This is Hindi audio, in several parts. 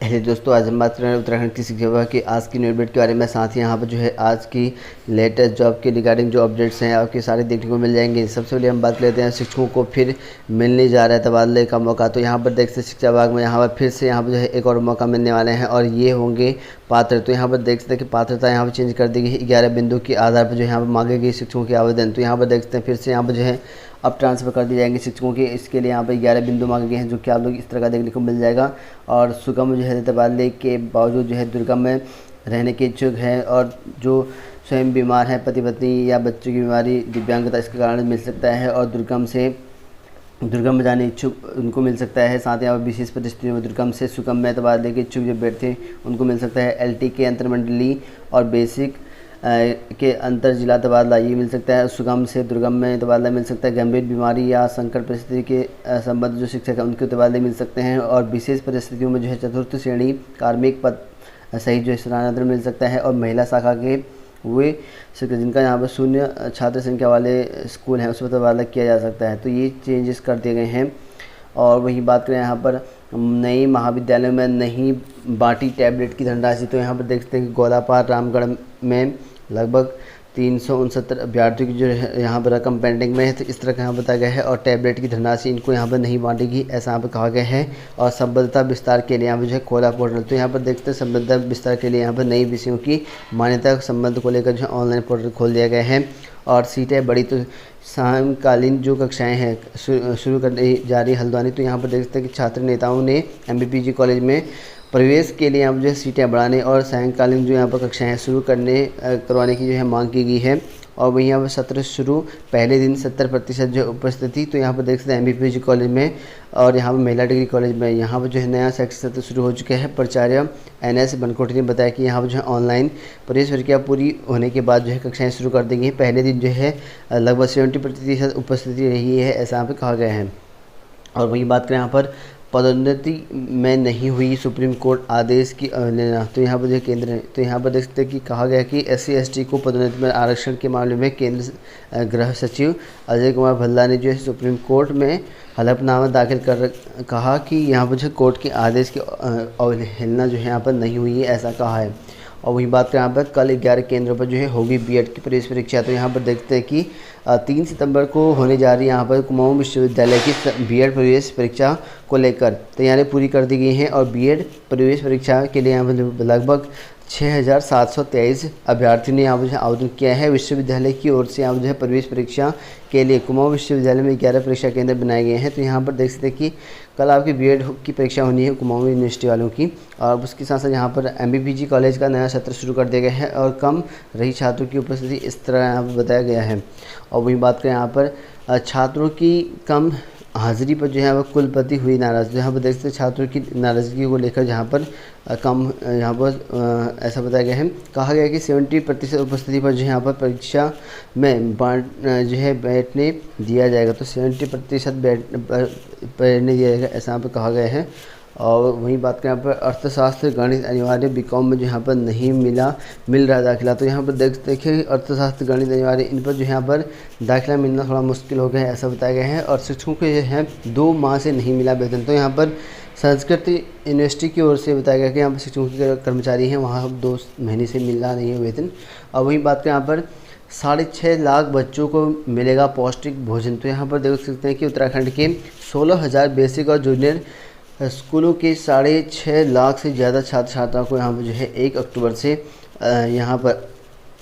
है दोस्तों, आज हम बात कर रहे हैं उत्तराखंड की शिक्षा विभाग की आज की न्यू अपडेट के बारे में। साथ ही यहाँ पर जो है आज की लेटेस्ट जॉब के रिगार्डिंग जो अपडेट्स हैं आपके सारे देखने को मिल जाएंगे। सबसे पहले हम बात लेते हैं शिक्षकों को फिर मिलने जा रहा है तबादले का मौका। तो यहाँ पर देखते हैं शिक्षा विभाग में यहाँ पर फिर से यहाँ पर जो है एक और मौका मिलने वाले हैं और ये होंगे पात्र। तो यहाँ पर देख सकते हैं कि पात्रता यहाँ पर चेंज कर दी गई 11 बिंदु के आधार पर जो यहाँ पर मांगे गए शिक्षकों के आवेदन। तो यहाँ पर देख सकते हैं फिर से यहाँ पर जो है अब ट्रांसफ़र कर दिए जाएंगे शिक्षकों के। इसके लिए यहाँ पर 11 बिंदु मांगे गए हैं जो कि आप लोग इस तरह का देखने को मिल जाएगा। और सुगम जो है तबादले के बावजूद जो है दुर्गम में रहने के इच्छुक है और जो स्वयं बीमार है, पति पत्नी या बच्चों की बीमारी, दिव्यांगता इसके कारण मिल सकता है और दुर्गम में जाने इच्छुक उनको मिल सकता है। साथ ही यहाँ विशेष परिस्थितियों में दुर्गम से सुगम में तबादले के इच्छुक जो बैठते उनको मिल सकता है। LT के अंतरमंडलीय और बेसिक के अंतर जिला तबादला ये मिल सकता है। सुगम से दुर्गम में तबादला मिल सकता है। गंभीर बीमारी या संकट परिस्थिति के संबंध जो शिक्षक हैं उनके तबादले मिल सकते हैं। और विशेष परिस्थितियों में जो है चतुर्थ श्रेणी कार्मिक पद सहित जो है स्थानांतरण मिल सकता है। और महिला शाखा के वे शिक्षक जिनका यहाँ पर 0 छात्र संख्या वाले स्कूल हैं उस पर तबादला किया जा सकता है। तो ये चेंजेस कर दिए गए हैं। और वही बात करें यहाँ पर नई महाविद्यालयों में नहीं बांटी टैबलेट की धनराशि। तो यहाँ पर देख सकते हैं कि गोलापार रामगढ़ में लगभग 369 अभ्यर्थियों की जो है यहाँ पर रकम पेंडिंग में है। तो इस तरह का यहाँ बताया गया है। और टैबलेट की धनराशि इनको यहाँ पर नहीं बांटेगी ऐसा यहाँ पर कहा गया है। और संबद्धता विस्तार के लिए यहाँ पर जो है खोला पोर्टल। तो यहाँ पर देखते हैं संबद्धता विस्तार के लिए यहाँ पर नई विषयों की मान्यता संबंध को लेकर जो है ऑनलाइन पोर्टल खोल दिया गया है। और सीटें बड़ी तो सायंकालीन जो कक्षाएं हैं शुरू कर जा रही हल्द्वानी। तो यहाँ पर देखते हैं कि छात्र नेताओं ने MBPG कॉलेज में प्रवेश के लिए यहाँ पर जो है सीटें बढ़ाने और सायंकालीन जो यहाँ पर कक्षाएं शुरू करवाने की जो है मांग की गई है। और वहीं यहाँ पर सत्र शुरू पहले दिन 70% जो उपस्थिति। तो यहाँ पर देख सकते हैं MBPG कॉलेज में और यहाँ पर महिला डिग्री कॉलेज में यहाँ पर जो है नया शैक्षिक सत्र शुरू हो चुका है। प्राचार्य NS बनकोटी ने बताया कि यहाँ पर जो है ऑनलाइन प्रवेश प्रक्रिया पूरी होने के बाद जो है कक्षाएँ शुरू कर देंगी। पहले दिन जो है लगभग 70% उपस्थिति रही है ऐसा यहाँ पर कहा गया है। और वहीं बात करें यहाँ पर पदोन्नति में नहीं हुई सुप्रीम कोर्ट आदेश की अवहेलना। तो यहाँ पर जो केंद्र है तो यहाँ पर देख सकते हैं कि कहा गया कि SC/ST को पदोन्नति में आरक्षण के मामले में केंद्र गृह सचिव अजय कुमार भल्ला ने जो है सुप्रीम कोर्ट में हलफनामा दाखिल कर कहा कि यहाँ पर जो कोर्ट के आदेश की अवहेलना जो है यहाँ पर नहीं हुई है ऐसा कहा है। और वही बात करें यहाँ पर कल 11 केंद्रों पर जो है होगी B.Ed की प्रवेश परीक्षा। तो यहाँ पर देखते हैं कि 3 सितंबर को होने जा रही यहाँ पर कुमाऊं विश्वविद्यालय की B.Ed प्रवेश परीक्षा को लेकर तैयारी पूरी कर दी गई है। और B.Ed प्रवेश परीक्षा के लिए यहाँ पर लगभग 6,723 अभ्यर्थियों ने यहाँ पर आवेदन किया है। विश्वविद्यालय की ओर से यहाँ पर जो है प्रवेश परीक्षा के लिए कुमाऊं विश्वविद्यालय में 11 परीक्षा केंद्र बनाए गए हैं। तो यहाँ पर देख सकते हैं कि कल आपकी B.Ed की परीक्षा होनी है कुमाऊं यूनिवर्सिटी वालों की। और उसके साथ साथ यहाँ पर MBPG कॉलेज का नया सत्र शुरू कर दिया गया है और कम रही छात्रों की उपस्थिति इस तरह यहाँ पर बताया गया है। और वही बात करें यहाँ पर छात्रों की कम हाजिरी पर जो है वह कुलपति हुई नाराज़। यहाँ पर देखते हैं छात्रों की नाराज़गी को लेकर जहाँ पर कम यहाँ पर ऐसा बताया गया है। कहा गया कि 70% उपस्थिति पर जो है यहाँ पर परीक्षा में जो है बैठने दिया जाएगा। तो 70% बैठने दिया जाएगा ऐसा यहाँ पर कहा गया है। और वहीं बात करें यहाँ पर अर्थशास्त्र गणित अनिवार्य B.Com में जो यहाँ पर नहीं मिल रहा दाखिला। तो यहाँ पर देखिए अर्थशास्त्र गणित अनिवार्य इन पर जो यहाँ पर दाखिला मिलना थोड़ा मुश्किल हो गया है ऐसा बताया गया है। और शिक्षकों को जो है 2 माह से नहीं मिला वेतन। तो यहाँ पर संस्कृत यूनिवर्सिटी की ओर से बताया गया कि यहाँ पर शिक्षकों के कर्मचारी हैं वहाँ 2 महीने से मिल रहा नहीं है वेतन। और वहीं बात करें यहाँ पर 6.5 लाख बच्चों को मिलेगा पौष्टिक भोजन। तो यहाँ पर देख सकते हैं कि उत्तराखंड के 16,000 बेसिक और जूनियर स्कूलों के 6.5 लाख से ज़्यादा छात्र छात्राओं को यहाँ पर जो है 1 अक्टूबर से यहाँ पर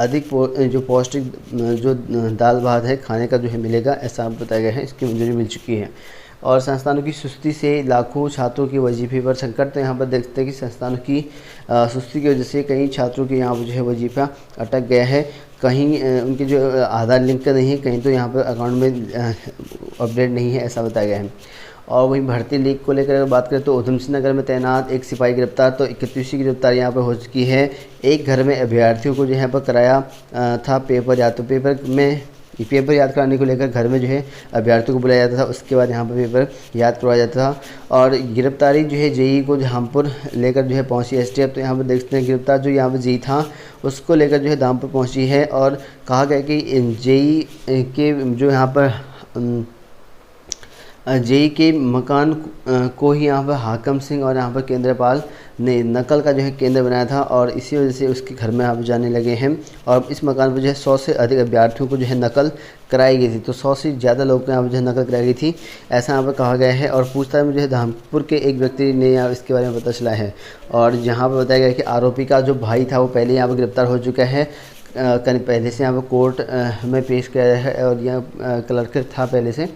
अधिक जो पौष्टिक जो दाल भात है खाने का जो है मिलेगा ऐसा बताया गया है। इसकी मंजूरी मिल चुकी है। और संस्थानों की सुस्ती से लाखों छात्रों के वजीफे पर संकट। तो यहाँ पर देखते हैं कि संस्थानों की सुस्ती की वजह से कई छात्रों के यहाँ पर जो है वजीफा अटक गया है। कहीं उनके जो आधार लिंक का नहीं है, कहीं तो यहाँ पर अकाउंट में अपडेट नहीं है ऐसा बताया गया है। और वहीं भर्ती लीक को लेकर अगर बात करें तो उधम सिंह नगर में तैनात एक सिपाही गिरफ्तार। तो 31वीं की गिरफ्तारी यहाँ पर हो चुकी है। एक घर में अभ्यर्थियों को जो यहाँ पर कराया था पेपर याद। तो पेपर याद कराने को लेकर घर में जो है अभ्यर्थियों को बुलाया जाता था, उसके बाद यहाँ पर पेपर याद करवाया जाता था। और गिरफ्तारी जो है JEE को धामपुर लेकर जो है पहुँची STF। तो यहाँ पर देखते हैं गिरफ्तार जो यहाँ पर JEE था उसको लेकर जो है धामपुर पहुँची है। और कहा गया कि JEE के जो यहाँ पर जेई के मकान को ही यहाँ पर हाकम सिंह और यहाँ पर केंद्रपाल ने नकल का जो है केंद्र बनाया था और इसी वजह से उसके घर में यहाँ पर जाने लगे हैं। और इस मकान पर जो है 100 से अधिक अभ्यर्थियों को जो है नकल कराई गई थी। तो 100 से ज़्यादा लोगों को यहाँ पर जो है नकल कराई गई थी, ऐसा यहाँ पर कहा गया है। और पूछताछ में जो है धामपुर के एक व्यक्ति ने यहाँ इसके बारे में पता चला है और जहाँ पर बताया गया कि आरोपी का जो भाई था वो पहले यहाँ पर गिरफ्तार हो चुका है, कहीं पहले से यहाँ पर कोर्ट में पेश किया है और यह क्लर्क था पहले से।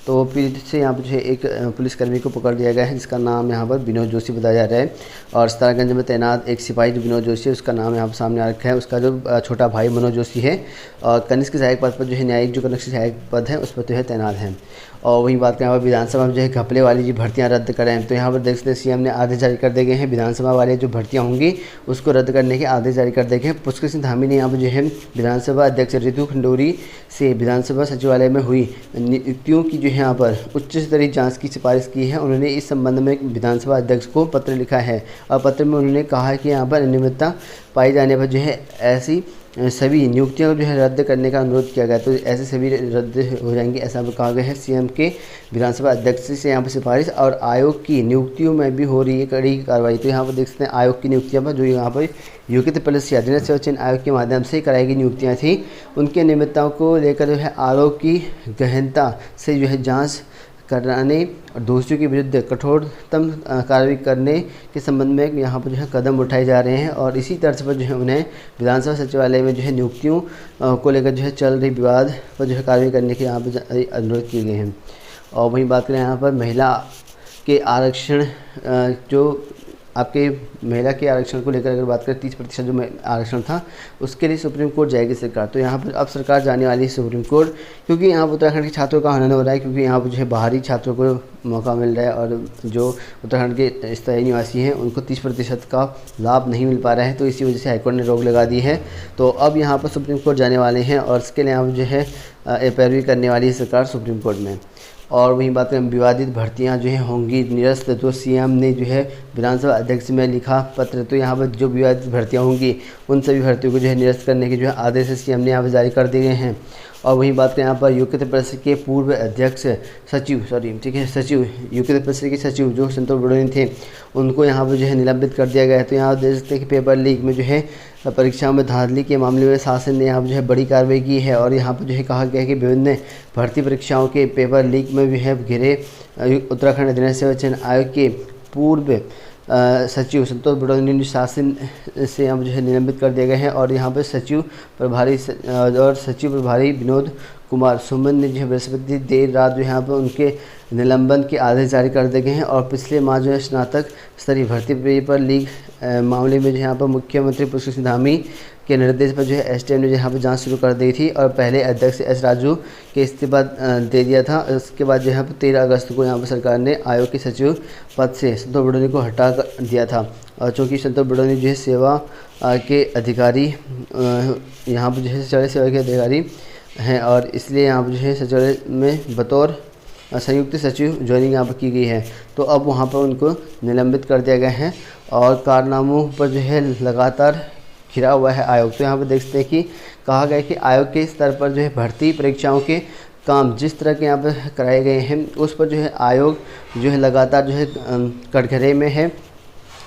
तो पीड़ित से यहाँ पर जो है एक पुलिसकर्मी को पकड़ लिया गया है जिसका नाम यहाँ पर विनोद जोशी बताया जा रहा है। और सतारगंज में तैनात एक सिपाही जो विनोद जोशी है उसका नाम यहाँ पर सामने आ रखा है। उसका जो छोटा भाई मनोज जोशी है और कनिष्क सहायक पद पर जो है न्यायिक जो कनिष्क सहायक पद है उस पर जो है तैनात है। और वहीं बात करें यहाँ पर विधानसभा में जो है घपले वाली जो भर्तियाँ रद्द करें, तो यहाँ पर देख सकते हैं सीएम ने आदेश जारी कर दिए गए हैं। विधानसभा वाली जो भर्तियाँ होंगी उसको रद्द करने के आदेश जारी कर दिए गए हैं। पुष्कर सिंह धामी ने यहाँ पर जो है विधानसभा अध्यक्ष रितु खंडूरी से विधानसभा सचिवालय में हुई नियुक्तियों की जो है यहाँ पर उच्च स्तरीय जांच की सिफारिश की है। उन्होंने इस संबंध में विधानसभा अध्यक्ष को पत्र लिखा है और पत्र में उन्होंने कहा है कि यहाँ पर अनियमितता पाई जाने पर जो है ऐसी सभी नियुक्तियां जो है रद्द करने का अनुरोध किया गया। तो ऐसे सभी रद्द हो जाएंगी ऐसा कहा गया है। सीएम के विधानसभा अध्यक्ष से यहाँ पर सिफारिश और आयोग की नियुक्तियों में भी हो रही है कड़ी कार्रवाई। तो यहाँ पर देख सकते हैं आयोग की नियुक्तियाँ पर जो यहाँ पर योग्यता प्लस या जनरल सेवा चयन आयोग के माध्यम से कराई गई नियुक्तियाँ थी, उनकी अनियमितताओं को लेकर जो है आरोप की गहनता से जो है जाँच कराने और दोषियों के विरुद्ध कठोरतम कार्रवाई करने के संबंध में यहाँ पर जो है कदम उठाए जा रहे हैं। और इसी तर्ज पर जो है उन्हें विधानसभा सचिवालय में जो है नियुक्तियों को लेकर जो है चल रही विवाद पर जो है कार्रवाई करने के यहाँ पर अनुरोध किए गए हैं। और वहीं बात करें यहाँ पर महिला के आरक्षण जो आपके महिला के आरक्षण को लेकर अगर बात करें 30% जो आरक्षण था उसके लिए सुप्रीम कोर्ट जाएगी सरकार। तो यहाँ पर अब सरकार जाने वाली है सुप्रीम कोर्ट, क्योंकि यहाँ पर उत्तराखंड के छात्रों का हनन हो रहा है, क्योंकि यहाँ पर जो है बाहरी छात्रों को मौका मिल रहा है और जो उत्तराखंड के स्थायी निवासी हैं उनको 30% का लाभ नहीं मिल पा रहा है। तो इसी वजह से हाईकोर्ट ने रोक लगा दी है। तो अब यहाँ पर सुप्रीम कोर्ट जाने वाले हैं और इसके लिए यहाँ पर जो है पैरवी करने वाली है सरकार सुप्रीम कोर्ट में। और वहीं बात करें विवादित भर्तियां जो है होंगी निरस्त, तो सीएम ने जो है विधानसभा अध्यक्ष में लिखा पत्र। तो यहाँ पर जो विवादित भर्तियां होंगी उन सभी भर्तियों को जो है निरस्त करने के जो है आदेश सीएम ने यहाँ पर जारी कर दिए गए हैं। और वहीं बात करें यहाँ पर योग्यता परिषद के पूर्व अध्यक्ष सचिव योग्यता परिषद के सचिव जो संतोष बड़ोनी थे उनको यहाँ पर जो है निलंबित कर दिया गया है। तो यहाँ देख सकते हैं कि पेपर लीक में जो है परीक्षाओं में धांधली के मामले में शासन ने यहाँ पर जो है बड़ी कार्रवाई की है। और यहाँ पर जो है कहा गया है कि विभिन्न भर्ती परीक्षाओं के पेपर लीक में भी है घिरे उत्तराखंड अधिनियम सेवा चयन आयोग के पूर्व सचिव संतोष बड़ोनी शासन से यहाँ जो है निलंबित कर दिए गए हैं। और यहाँ पर सचिव प्रभारी विनोद कुमार सुमन ने जो है बृहस्पति देर रात जो यहाँ पर उनके निलंबन के आदेश जारी कर दिए गए हैं। और पिछले माह जो है स्नातक स्तरीय भर्ती पेपर लीक मामले में जो यहाँ पर मुख्यमंत्री पुष्कर सिंह धामी के निर्देश पर जो है एसटीएम ने यहाँ पर जांच शुरू कर दी थी और पहले अध्यक्ष एस राजू के इस्तीफा दे दिया था। उसके बाद जो है 13 अगस्त को यहाँ पर सरकार ने आयोग के सचिव पद से संतोष बड़ोनी को हटा दिया था। और चूँकि संतोष बड़ोनी जो है सेवा के अधिकारी यहाँ पर जो है सचिवालय सेवा के अधिकारी हैं और इसलिए यहाँ पर जो है सचिवालय में बतौर संयुक्त सचिव ज्वाइनिंग यहाँ पर की गई है। तो अब वहाँ पर उनको निलंबित कर दिया गया है और कारनामों पर जो है लगातार घिरा हुआ है आयोग। तो यहाँ पर देख सकते हैं कि कहा गया है कि आयोग के स्तर पर जो है भर्ती परीक्षाओं के काम जिस तरह के यहाँ पर कराए गए हैं उस पर जो है आयोग जो है लगातार जो है कटघरे में है।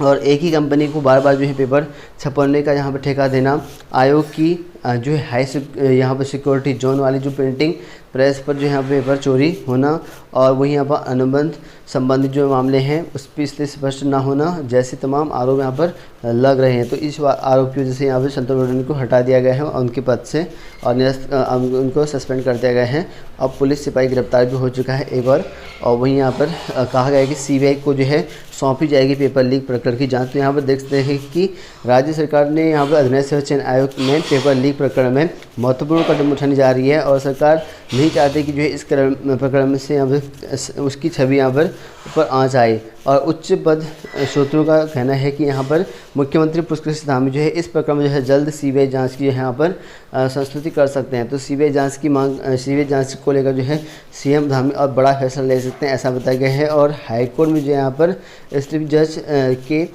और एक ही कंपनी को बार बार जो है पेपर छपवाने का यहाँ पर ठेका देना, आयोग की जो है यहाँ पर सिक्योरिटी जोन वाली जो प्रिंटिंग प्रेस पर जो यहाँ पर पेपर चोरी होना और वहीं यहाँ पर अनुबंध संबंधित जो मामले हैं उस पर इसलिए स्पष्ट ना होना जैसे तमाम आरोप यहाँ पर लग रहे हैं। तो इस आरोप की वजह से यहाँ पर संतोष बड़ोनी को हटा दिया गया है उनके पद से और उनको सस्पेंड कर दिया गया है। अब पुलिस सिपाही गिरफ्तार भी हो चुका है एक बार। और वहीं यहाँ पर कहा गया है कि सीबीआई को जो है सौंपी जाएगी पेपर लीक प्रकरण की जांच। तो यहाँ पर देख सकते हैं कि राज्य सरकार ने यहाँ पर अधिनियम सेवा चयन आयोग में पेपर लीक प्रकरण में महत्वपूर्ण कदम उठाने जा रही है और सरकार नहीं चाहती कि जो है इस प्रकरण में से यहाँ पर उसकी छवि यहाँ पर आँच आए। और उच्च पद सूत्रों का कहना है कि यहाँ पर मुख्यमंत्री पुष्कर सिंह धामी जो है इस प्रकरण में जो है जल्द सीबीआई जांच की यहाँ पर संस्तुति कर सकते हैं। तो सीबीआई जांच को लेकर जो है सीएम धामी और बड़ा फैसला ले सकते हैं ऐसा बताया गया है। और हाईकोर्ट में जो यहाँ पर डिस्ट्रिक्ट जज के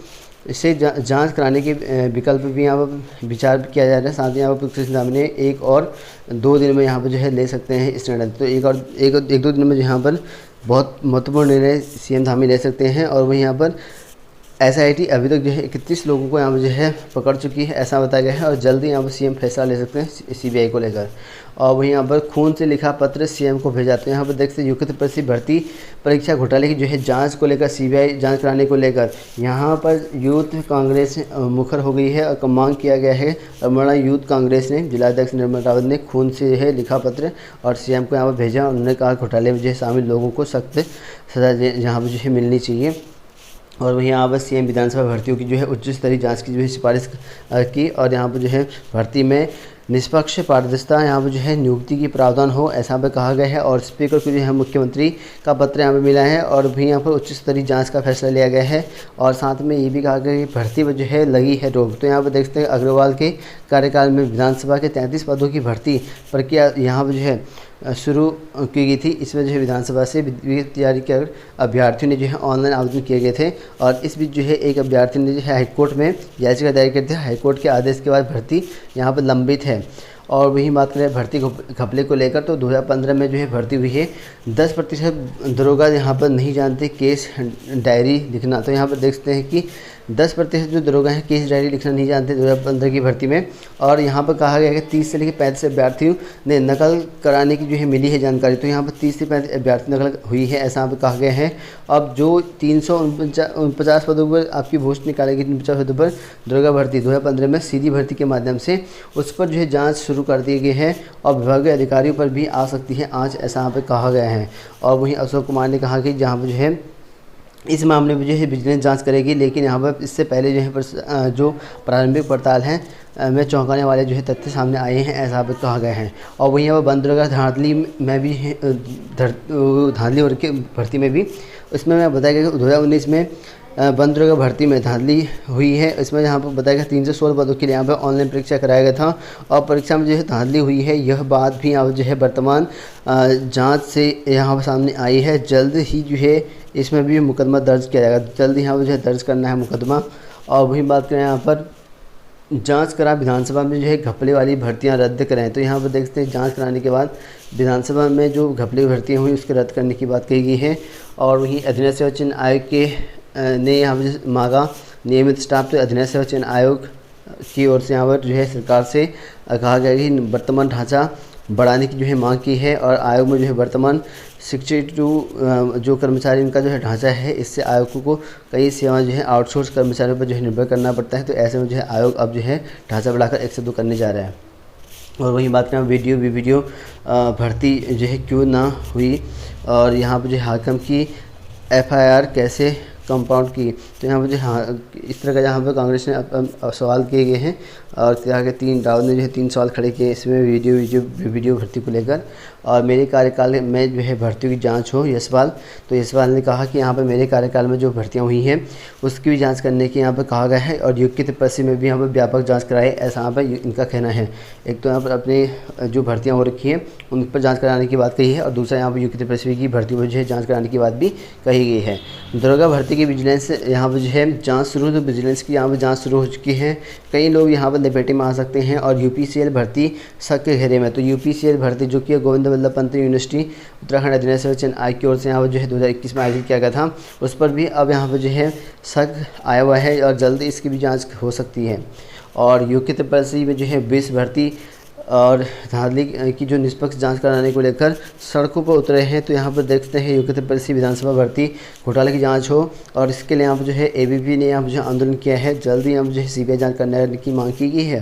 से जांच कराने के विकल्प भी यहाँ पर विचार किया जा रहा है। साथ ही यहाँ पर पुष्कर सिंह धामी ने 1 और 2 दिन में यहाँ पर जो है ले सकते हैं इस निर्णय। तो एक 2 दिन में यहाँ पर बहुत महत्वपूर्ण निर्णय सीएम धामी ले सकते हैं। और वहीं यहाँ पर एसआईटी अभी तक जो है 31 लोगों को यहाँ पर जो है पकड़ चुकी है, ऐसा बताया गया है। और जल्दी यहाँ पर सीएम फैसला ले सकते हैं सीबीआई को लेकर। और वहीं यहाँ पर खून से लिखा पत्र सीएम को भेजा। तो यहाँ पर देखते हैं यूपी भर्ती परीक्षा घोटाले की जो है जांच को लेकर, सीबीआई जांच कराने को लेकर यहाँ पर यूथ कांग्रेस मुखर हो गई है और मांग किया गया है। अमरा यूथ कांग्रेस ने जिलाध्यक्ष निर्मल रावत ने खून से जो है लिखा पत्र और सीएम को यहाँ पर भेजा। उन्होंने कहा घोटाले में जो है शामिल लोगों को सख्त सज़ा यहाँ पर जो है मिलनी चाहिए। और वहीं यहाँ पर सीएम विधानसभा भर्तियों की जो है उच्च स्तरीय जांच की जो है सिफारिश की। और यहाँ पर जो है भर्ती में निष्पक्ष पारदर्शिता यहाँ पर जो है नियुक्ति की प्रावधान हो, ऐसा पर कहा गया है। और स्पीकर को जो है मुख्यमंत्री का पत्र यहाँ पर मिला है और भी यहाँ पर उच्च स्तरीय जांच का फैसला लिया गया है। और साथ में ये भी कहा गया कि भर्ती में जो है लगी है रोक। तो यहाँ पर देखते हैं अग्रवाल के कार्यकाल में विधानसभा के 33 पदों की भर्ती प्रक्रिया यहाँ पर जो है शुरू की गई थी। इसमें जो है विधानसभा से तैयारी कर अभ्यर्थियों ने जो है ऑनलाइन आवेदन किए गए थे। और इस बीच जो है एक अभ्यर्थी ने जो है हाईकोर्ट में याचिका दायर की थी। हाईकोर्ट के आदेश के बाद भर्ती यहाँ पर लंबित है। और वहीं बात करें भर्ती घपले को लेकर, तो 2015 में जो है भर्ती हुई है। 10% दरोगा यहाँ पर नहीं जानते केस डायरी लिखना। तो यहाँ पर देखते हैं कि 10% जो दरोगा हैं केस डायरी लिखना नहीं जानते 2015 की भर्ती में। और यहाँ पर कहा गया है कि 30 से लेकर 35 अभ्यर्थियों ने नकल कराने की जो है मिली है जानकारी। तो यहाँ पर 30 से 35 अभ्यर्थी नकल हुई है, ऐसा यहाँ पर कहा गया है। अब जो 349 पदों पर आपकी पोस्ट निकालेगी, 50 पदों पर दरोगा भर्ती 2015 में सीधी भर्ती के माध्यम से उस पर जो है जाँच शुरू कर दी गई है। और विभागीय अधिकारियों पर भी आ सकती है आँच, ऐसा यहाँ पर कहा गया है। और वहीं अशोक कुमार ने कहा कि जहाँ पर जो है इस मामले में जो है विजिलेंस जांच करेगी, लेकिन यहाँ पर इससे पहले जो है जो प्रारंभिक पड़ताल है में चौंकाने वाले जो है तथ्य सामने आए हैं, ऐसा भी कहा गया है। और वहीं यहाँ पर बंदरगाह धांधली में भी धांधली और के भर्ती में भी इसमें मैं बताया गया कि 2019 में बंदरगाह भर्ती में धांधली हुई है। इसमें यहाँ पर बताया गया 316 पदों के लिए यहाँ पर ऑनलाइन परीक्षा कराया गया था और परीक्षा में जो है धांधली हुई है। यह बात भी यहाँ जो है वर्तमान जांच से यहाँ पर सामने आई है। जल्द ही जो है इसमें भी मुकदमा दर्ज किया जाएगा, जल्द यहाँ पर जो है दर्ज करना है मुकदमा। और वही बात करें यहाँ पर जांच करा विधानसभा में जो है घपले वाली भर्तियां रद्द करें। तो यहाँ पर देखते हैं जांच कराने के बाद विधानसभा में जो घपले भर्तियां हुई उसके रद्द करने की बात कही गई है। और वहीं अधीनस्थ सेवा चयन आयोग के ने यहाँ पर मांगा नियमित स्टाफ। तो अधीनस्थ सेवा चयन आयोग की ओर से यहाँ पर जो है सरकार से कहा गया कि वर्तमान ढांचा बढ़ाने की जो है मांग की है। और आयोग में जो है वर्तमान शिक्षित जो कर्मचारी इनका जो है ढांचा है, इससे आयोग को कई सेवाएं जो है आउटसोर्स कर्मचारियों पर जो है निर्भर करना पड़ता है। तो ऐसे में जो है आयोग अब जो है ढांचा बढ़ाकर 1 से 2 करने जा रहा है। और वहीं बात करें वीडियो भर्ती जो है क्यों ना हुई और यहाँ पर जो है हाकिम की FIR कैसे कंपाउंड की। तो यहाँ पर जो हाँ इस तरह का यहाँ पर कांग्रेस ने सवाल किए गए हैं और यहाँ के रावत ने जो है 3 सवाल खड़े किए इसमें वीडियो भर्ती को लेकर। और मेरे कार्यकाल में जो है भर्तियों की जांच हो, यशपाल। तो यशपाल ने कहा कि यहाँ पर मेरे कार्यकाल में जो भर्तियाँ हुई हैं उसकी भी जांच करने की यहाँ पर कहा गया है। और युक्त पश्चिम में भी यहाँ पर व्यापक जाँच कराए, ऐसा यहाँ पर इनका कहना है। एक तो यहाँ पर अपने जो भर्तियाँ हो रखी हैं उन पर जाँच कराने की बात कही है और दूसरा यहाँ पर युक्त पश्चिम की भर्ती में जो है जाँच कराने की बात भी कही गई है। दरोगा भर्ती की विजिलेंस यहाँ पर जो है जाँच शुरू, तो विजिलेंस की यहाँ पर जाँच शुरू हो चुकी है। कई लोग यहाँ पर लपेटे में आ सकते हैं। और UPCL भर्ती शक के घेरे में। तो UPCL भर्ती जो कि गोविंद वल्लभ पंत यूनिवर्सिटी उत्तराखंड अधीनस्थ सेवा चयन आयोग की ओर से यहाँ पर जो है 2021 में आयोजित किया गया था, उस पर भी अब यहाँ पर जो है शक आया हुआ है और जल्द इसकी भी जांच हो सकती है। और युक्त परिषद में जो है 20 भर्ती और धांधली की जो निष्पक्ष जांच कराने को लेकर सड़कों पर उतरे हैं। तो यहाँ पर देखते हैं युक्त परिषद विधानसभा भर्ती घोटाले की जांच हो और इसके लिए यहाँ पर जो है ABP ने यहाँ पर जो आंदोलन किया है। जल्दी यहाँ पर जो है CBI जांच करने की मांग की गई है।